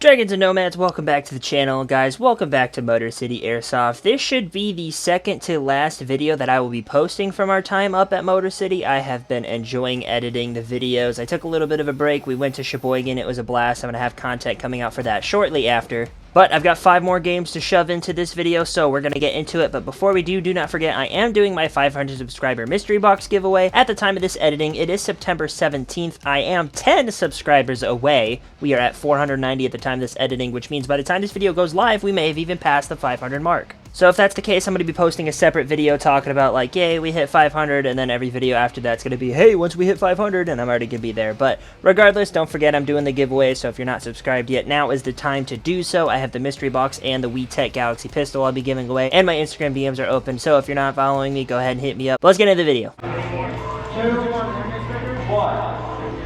Dragons and Nomads, welcome back to the channel, guys. Welcome back to Motor City Airsoft. This should be the second to last video that I will be posting from our time up at Motor City. I have been enjoying editing the videos. I took a little bit of a break. We went to Sheboygan. It was a blast. I'm going to have content coming out for that shortly after. But I've got 5 more games to shove into this video, so we're going to get into it. But before we do not forget, I am doing my 500 subscriber mystery box giveaway. At the time of this editing, it is September 17th. I am 10 subscribers away. We are at 490 at the time of this editing, which means by the time this video goes live, we may have even passed the 500 mark. So if that's the case, I'm going to be posting a separate video talking about, like, yay, we hit 500, and then every video after that's going to be, hey, once we hit 500, and I'm already going to be there. But regardless, don't forget I'm doing the giveaway, so if you're not subscribed yet, now is the time to do so. I have the mystery box and the WeTech Galaxy pistol I'll be giving away, and my Instagram DMs are open, so if you're not following me, go ahead and hit me up. But let's get into the video. 2, 1,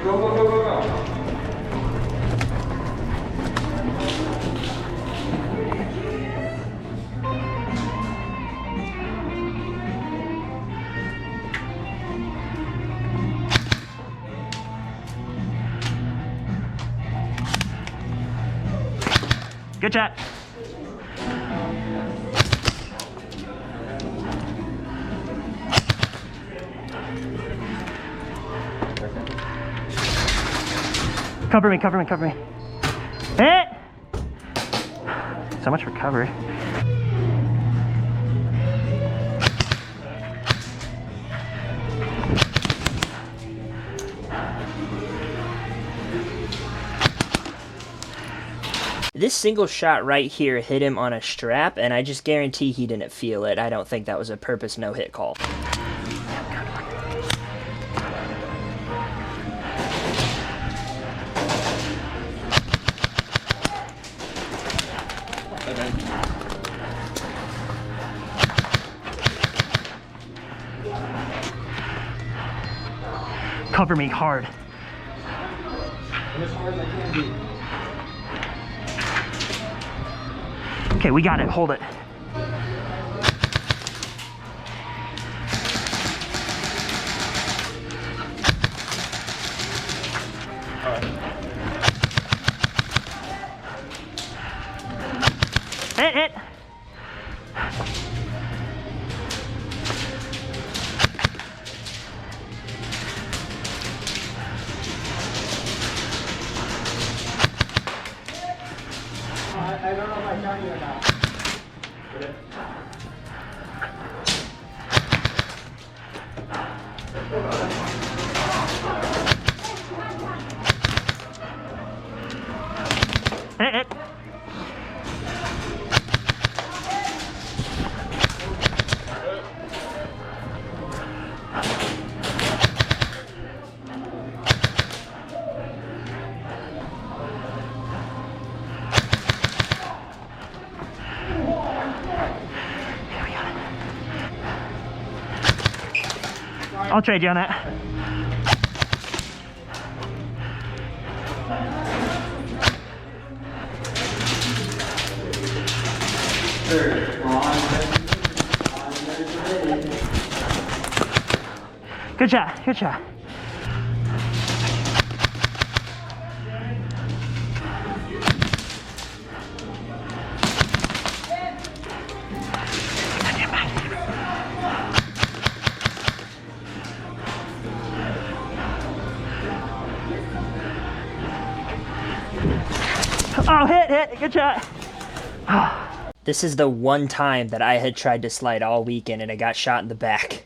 go, go, go, go, go. Good shot. Cover me, cover me, cover me. Hit! So much for cover. This single shot right here hit him on a strap, and I just guarantee he didn't feel it. I don't think that was a purpose no-hit call. Cover me hard. As hard as I can be. Okay, we got it. Hold it. Hit, hit. I don't know if I got you or not. Hit, hit. I'll trade you on that. Good shot, good shot. Oh, hit, good shot. This is the one time that I had tried to slide all weekend and I got shot in the back.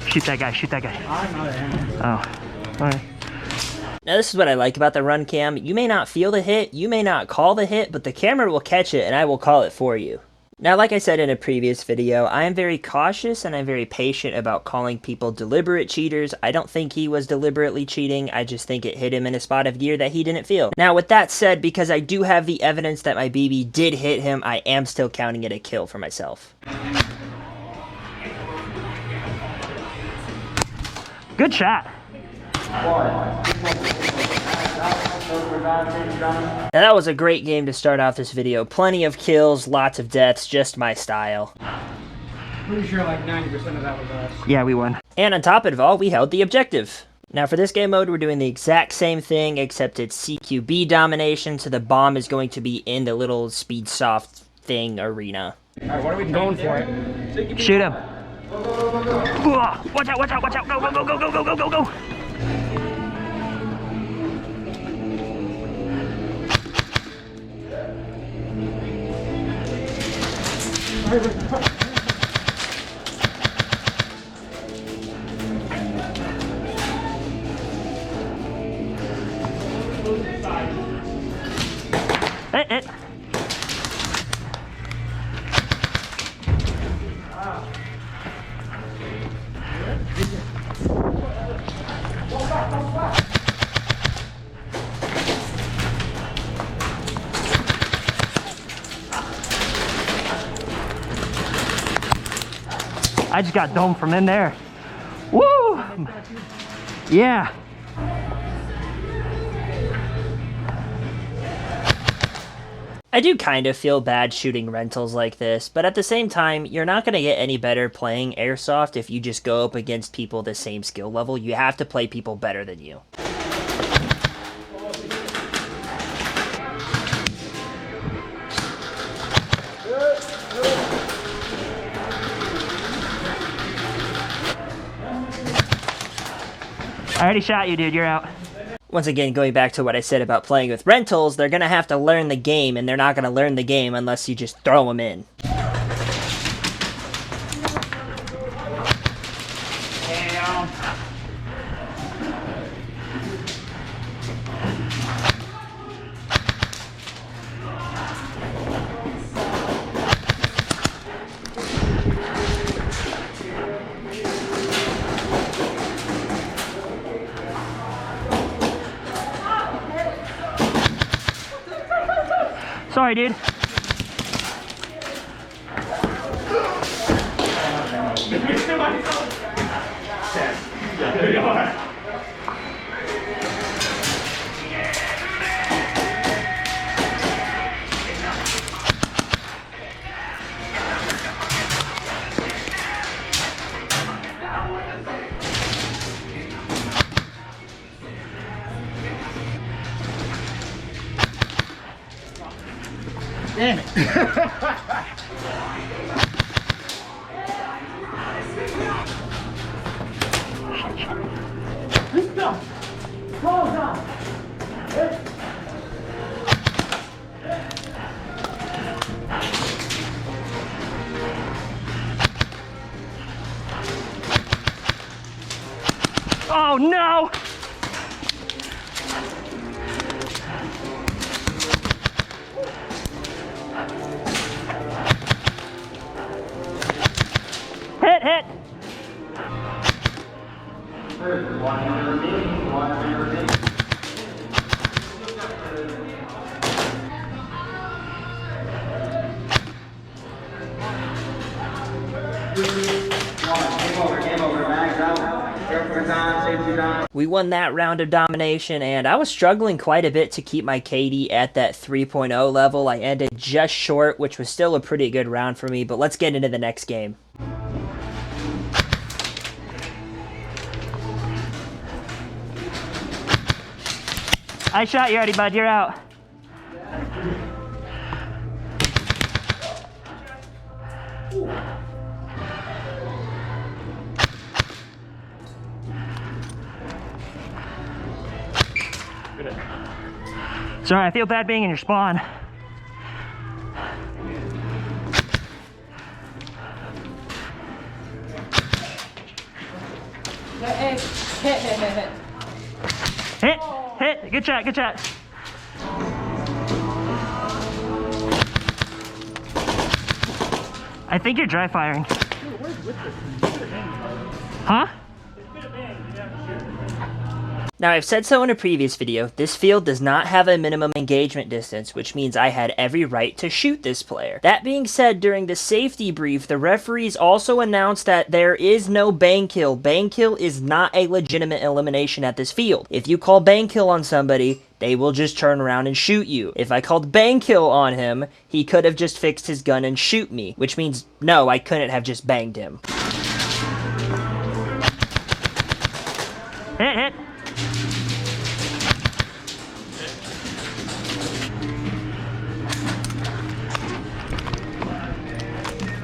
Shoot that guy, shoot that guy. I'm not in. Oh, alright. Now this is what I like about the run cam. You may not feel the hit, you may not call the hit, but the camera will catch it and I will call it for you. Now, like I said in a previous video, I am very cautious and I'm very patient about calling people deliberate cheaters. I don't think he was deliberately cheating, I just think it hit him in a spot of gear that he didn't feel. Now, with that said, because I do have the evidence that my BB did hit him, I am still counting it a kill for myself. Good shot. Now that was a great game to start off this video. Plenty of kills, lots of deaths, just my style. Pretty sure like 90% of that was us. Yeah, we won. And on top of it all, we held the objective. Now for this game mode, we're doing the exact same thing, except it's CQB domination, so the bomb is going to be in the little speed soft thing arena. Alright, what are we going for it? Shoot him. Watch out, watch out, watch out. Go, go, go, go, go, go, go, go, go. Hit. I just got domed from in there. Woo! Yeah. I do kind of feel bad shooting rentals like this, but at the same time, you're not going to get any better playing Airsoft if you just go up against people the same skill level. You have to play people better than you. I already shot you, dude. You're out. Once again, going back to what I said about playing with rentals, they're going to have to learn the game, and they're not going to learn the game unless you just throw them in. Sorry, dude. Damn it. Oh, no! Hit! Game over, mags out. Airport's on, safety's on. We won that round of domination, and I was struggling quite a bit to keep my KD at that 3.0 level. I ended just short, which was still a pretty good round for me, but let's get into the next game. I shot you already, bud. You're out. Sorry, I feel bad being in your spawn. Hit. Good shot. I think you're dry firing. Huh? Now, I've said so in a previous video, this field does not have a minimum engagement distance, which means I had every right to shoot this player. That being said, during the safety brief, the referees also announced that there is no bang kill. Bang kill is not a legitimate elimination at this field. If you call bang kill on somebody, they will just turn around and shoot you. If I called bang kill on him, he could have just fixed his gun and shoot me, which means no, I couldn't have just banged him. Hit.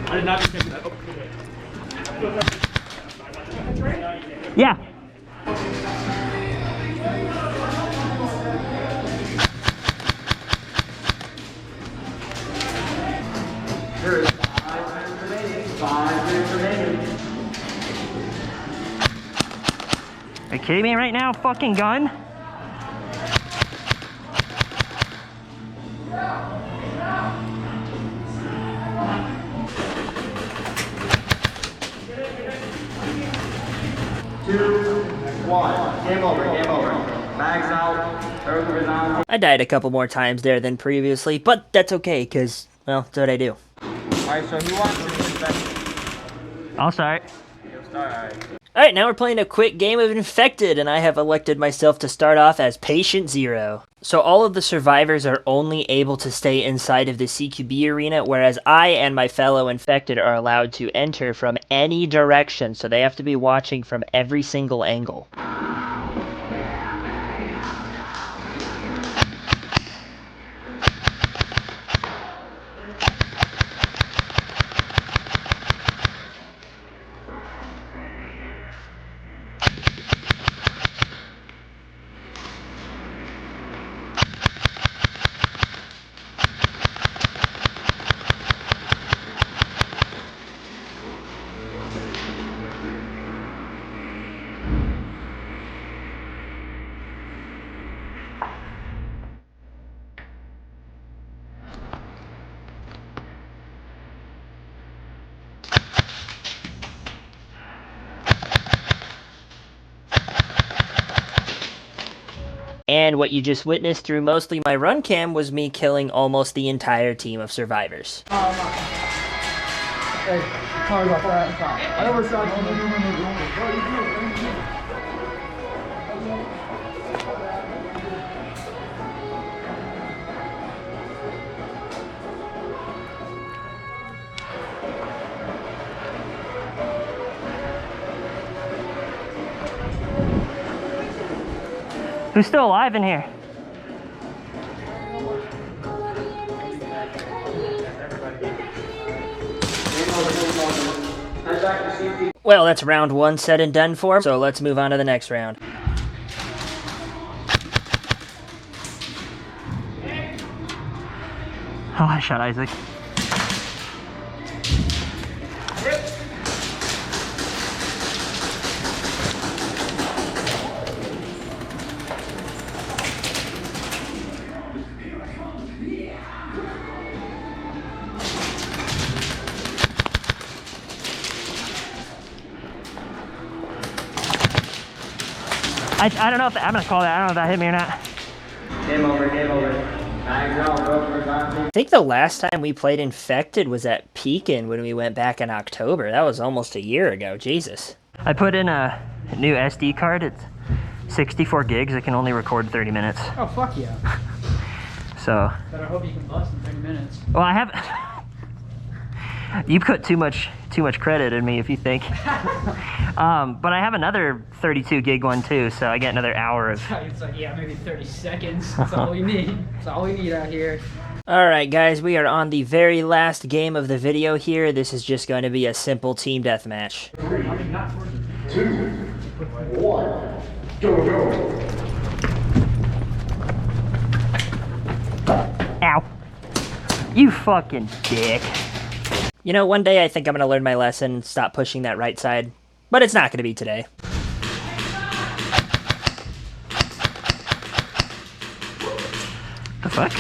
I did not expect that. Yeah. There is 5 minutes remaining. 5 minutes remaining. Are you kidding me right now, fucking gun? Two, one. Game over, game over. Mags out. Earth is on. I died a couple more times there than previously, but that's okay, because, well, that's what I do. Alright, so who wants to be infected? I'll start. You'll start, alright. Alright, now we're playing a quick game of Infected, and I have elected myself to start off as Patient Zero. So all of the survivors are only able to stay inside of the CQB arena, whereas I and my fellow Infected are allowed to enter from any direction, so they have to be watching from every single angle. And what you just witnessed through mostly my run cam was me killing almost the entire team of survivors. Hey, sorry about that. I almost shot you. Who's still alive in here? Well, that's round one said and done for, so let's move on to the next round. Oh, I shot Isaac. I don't know if I'm gonna call that. I don't know if that hit me or not. Game over, game over. Mags out. Earth is on. I think the last time we played Infected was at Pekin when we went back in October. That was almost a year ago. Jesus. I put in a new SD card. It's 64 gigs. It can only record 30 minutes. Oh, fuck yeah. So. Better hope you can bust in 30 minutes. Well, I have. You put too much credit in me if you think. But I have another 32 gig one too, so I get another hour of. It's like, yeah, maybe 30 seconds. That's all we need. That's all we need out here. Alright guys, we are on the very last game of the video here. This is just going to be a simple team deathmatch. 3, 2, 1, go. Ow. You fucking dick. You know, one day I think I'm gonna learn my lesson and stop pushing that right side. But it's not gonna be today. The fuck?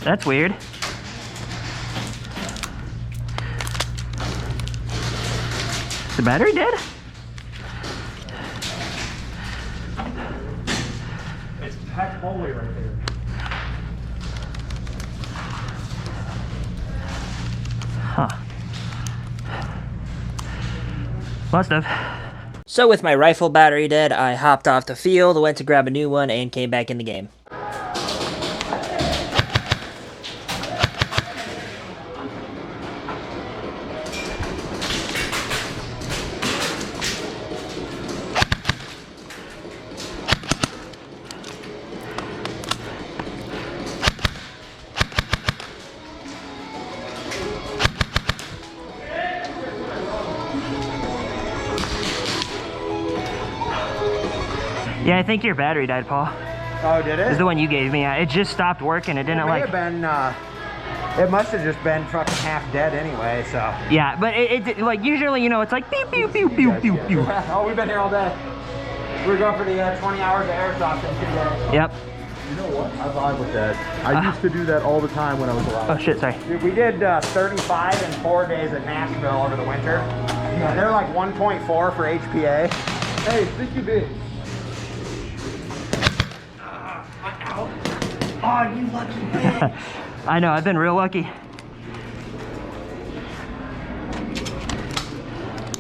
That's weird. Is the battery dead? It's packed all the way right there. Huh. Must have. So with my rifle battery dead, I hopped off the field, went to grab a new one, and came back in the game. Yeah, I think your battery died, Paul. Oh, did it? It's the one you gave me. It just stopped working. It didn't It may have been, it must have just been fucking half dead anyway, so. Yeah, but it like usually, you know, it's like pew pew pew pew pew pew. Oh, we've been here all day. We're going for the 20 hours of airsoft in 2 days. Yep. You know what? I vibe with that. I used to do that all the time when I was alive. Oh shit, sorry. Dude, we did 35 in 4 days at Nashville over the winter. They're like 1.4 for HPA. Hey, sticky bit. Oh, you lucky bitch. I know, I've been real lucky.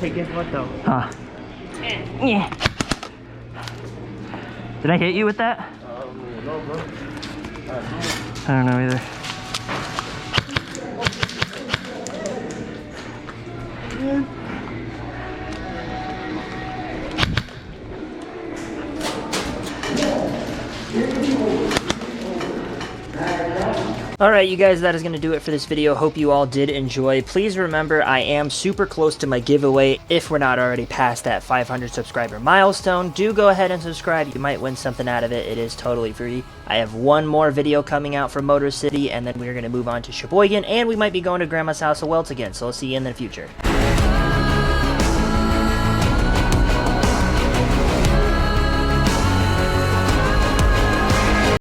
Hey, guess what though? Huh. Yeah. Did I hit you with that? No, bro. I don't know either. Alright you guys, that is going to do it for this video. Hope you all did enjoy. Please remember, I am super close to my giveaway. If we're not already past that 500 subscriber milestone, do go ahead and subscribe. You might win something out of it. It is totally free. I have one more video coming out from Motor City, and then we're going to move on to Sheboygan, and we might be going to Grandma's House of Welts again, so I'll see you in the future.